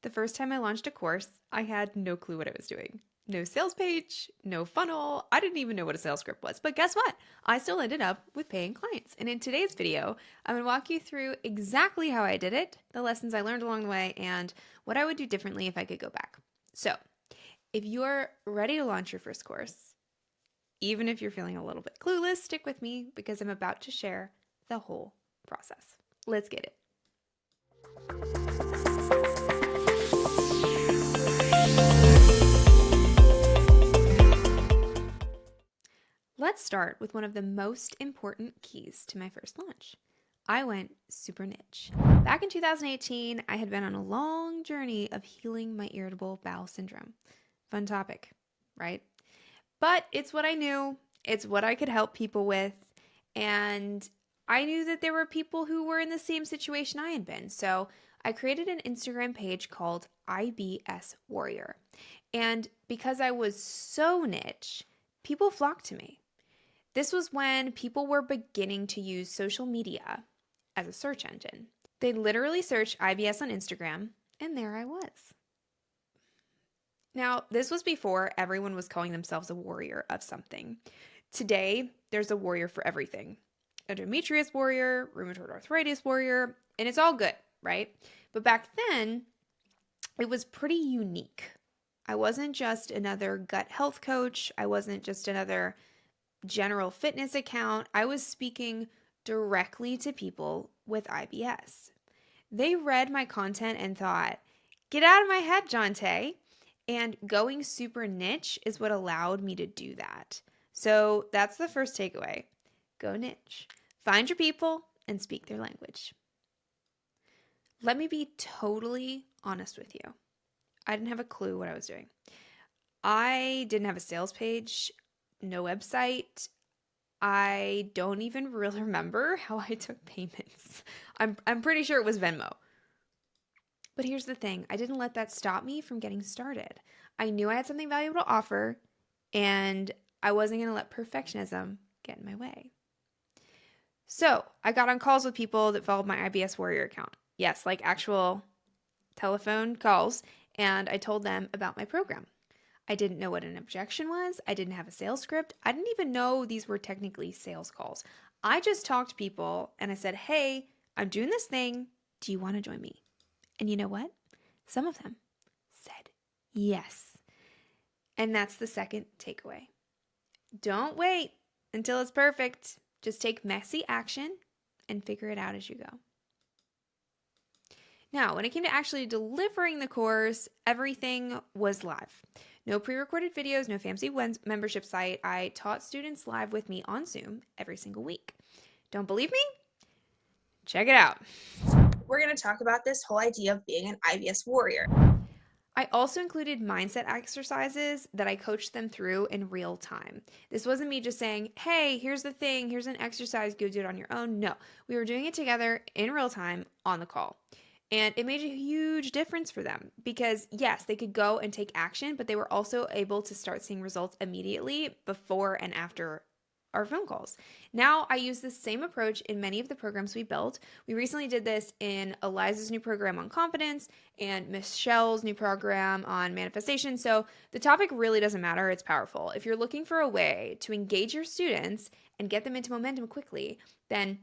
The first time I launched a course, I had no clue what I was doing. No sales page, no funnel. I didn't even know what a sales script was. But guess what? I still ended up with paying clients. And in today's video, I'm going to walk you through exactly how I did it, the lessons I learned along the way, and what I would do differently if I could go back. So, if you're ready to launch your first course, even if you're feeling a little bit clueless, stick with me because I'm about to share the whole process. Let's get it. Let's start with one of the most important keys to my first launch. I went super niche. Back in 2018, I had been on a long journey of healing my irritable bowel syndrome. Fun topic, right? But it's what I knew, it's what I could help people with, and I knew that there were people who were in the same situation I had been. So I created an Instagram page called IBS Warrior. And because I was so niche, people flocked to me. This was when people were beginning to use social media as a search engine. They literally searched IBS on Instagram, and there I was. Now, this was before everyone was calling themselves a warrior of something. Today, there's a warrior for everything. Endometrius warrior, rheumatoid arthritis warrior, and it's all good, right? But back then, it was pretty unique. I wasn't just another gut health coach. I wasn't just another general fitness account. I was speaking directly to people with IBS. They read my content and thought, get out of my head, Jonte. And going super niche is what allowed me to do that. So that's the first takeaway. Go niche. Find your people and speak their language. Let me be totally honest with you. I didn't have a clue what I was doing. I didn't have a sales page, no website. I don't even really remember how I took payments. I'm pretty sure it was Venmo. But here's the thing, I didn't let that stop me from getting started. I knew I had something valuable to offer, and I wasn't going to let perfectionism get in my way. So I got on calls with people that followed my IBS Warrior account. Yes, like actual telephone calls, and I told them about my program. I didn't know what an objection was. I didn't have a sales script. I didn't even know these were technically sales calls. I just talked to people and I said, hey, I'm doing this thing. Do you want to join me? And you know what? Some of them said yes. And that's the second takeaway. Don't wait until it's perfect. Just take messy action and figure it out as you go. Now, when it came to actually delivering the course, everything was live. No pre-recorded videos, no fancy membership site. I taught students live with me on Zoom every single week. Don't believe me? Check it out. We're going to talk about this whole idea of being an IBS warrior. I also included mindset exercises that I coached them through in real time. This wasn't me just saying, hey, here's the thing, here's an exercise, go do it on your own. No, we were doing it together in real time on the call. And it made a huge difference for them because, yes, they could go and take action, but they were also able to start seeing results immediately before and after our phone calls. Now I use the same approach in many of the programs we built. We recently did this in Eliza's new program on confidence and Michelle's new program on manifestation. So the topic really doesn't matter. It's powerful. If you're looking for a way to engage your students and get them into momentum quickly, then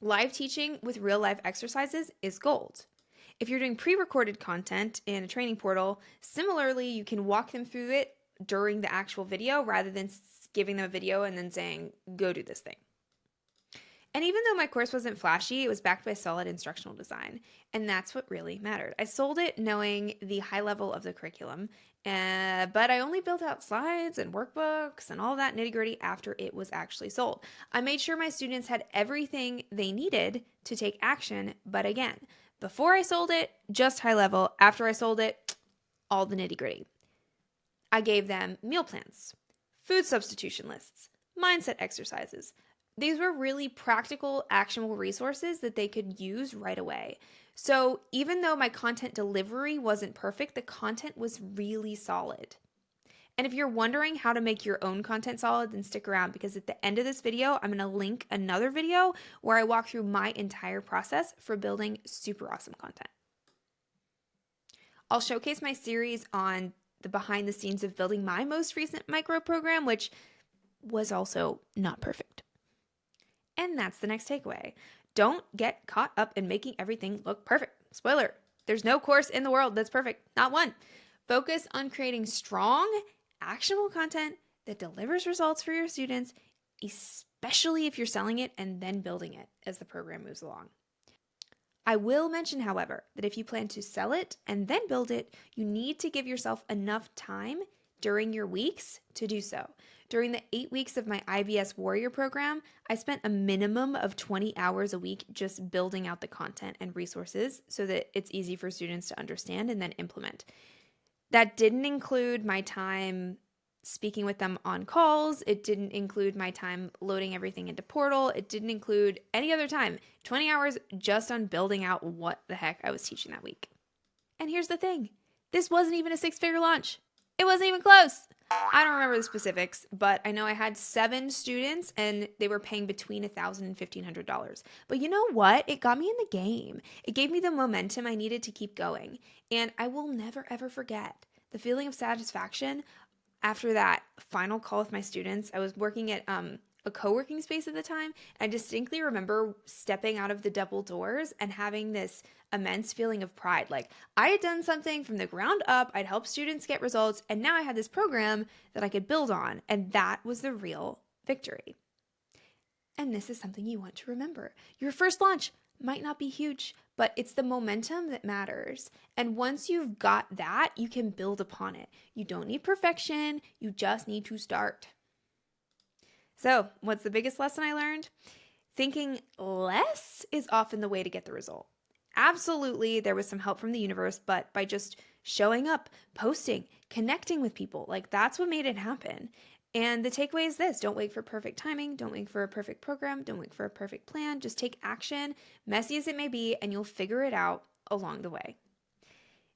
live teaching with real life exercises is gold. If you're doing pre-recorded content in a training portal, similarly, you can walk them through it during the actual video rather than giving them a video and then saying, go do this thing. And even though my course wasn't flashy, it was backed by solid instructional design. And that's what really mattered. I sold it knowing the high level of the curriculum, but I only built out slides and workbooks and all that nitty gritty after it was actually sold. I made sure my students had everything they needed to take action, but again, before I sold it, just high level. After I sold it, all the nitty gritty. I gave them meal plans, food substitution lists, mindset exercises. These were really practical, actionable resources that they could use right away. So even though my content delivery wasn't perfect, the content was really solid. And if you're wondering how to make your own content solid, then stick around because at the end of this video, I'm going to link another video where I walk through my entire process for building super awesome content. I'll showcase my series on the behind the scenes of building my most recent micro program, which was also not perfect. And that's the next takeaway. Don't get caught up in making everything look perfect. Spoiler, there's no course in the world that's perfect, not one. Focus on creating strong, actionable content that delivers results for your students, especially if you're selling it and then building it as the program moves along. I will mention, however, that if you plan to sell it and then build it, you need to give yourself enough time during your weeks to do so. During the 8 weeks of my IBS Warrior program, I spent a minimum of 20 hours a week just building out the content and resources so that it's easy for students to understand and then implement. That didn't include my time speaking with them on calls. It didn't include my time loading everything into Portal. It didn't include any other time. 20 hours just on building out what the heck I was teaching that week. And here's the thing. This wasn't even a 6-figure launch. It wasn't even close. I don't remember the specifics, but I know I had 7 students and they were paying between $1,000 and $1,500. But you know what? It got me in the game. It gave me the momentum I needed to keep going. And I will never, ever forget the feeling of satisfaction after that final call with my students. I was working at a co-working space at the time. I distinctly remember stepping out of the double doors and having this immense feeling of pride. Like I had done something from the ground up. I'd helped students get results. And now I had this program that I could build on. And that was the real victory. And this is something you want to remember. Your first launch might not be huge, but it's the momentum that matters. And once you've got that, you can build upon it. You don't need perfection. You just need to start. So, what's the biggest lesson I learned? Thinking less is often the way to get the result. Absolutely, there was some help from the universe, but by just showing up, posting, connecting with people, like that's what made it happen. And the takeaway is this: don't wait for perfect timing, don't wait for a perfect program, don't wait for a perfect plan. Just take action, messy as it may be, and you'll figure it out along the way.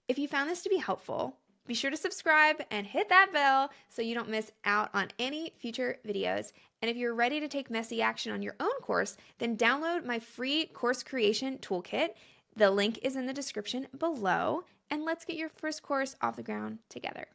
If you found this to be helpful, be sure to subscribe and hit that bell so you don't miss out on any future videos. And if you're ready to take messy action on your own course, then download my free course creation toolkit. The link is in the description below, and let's get your first course off the ground together.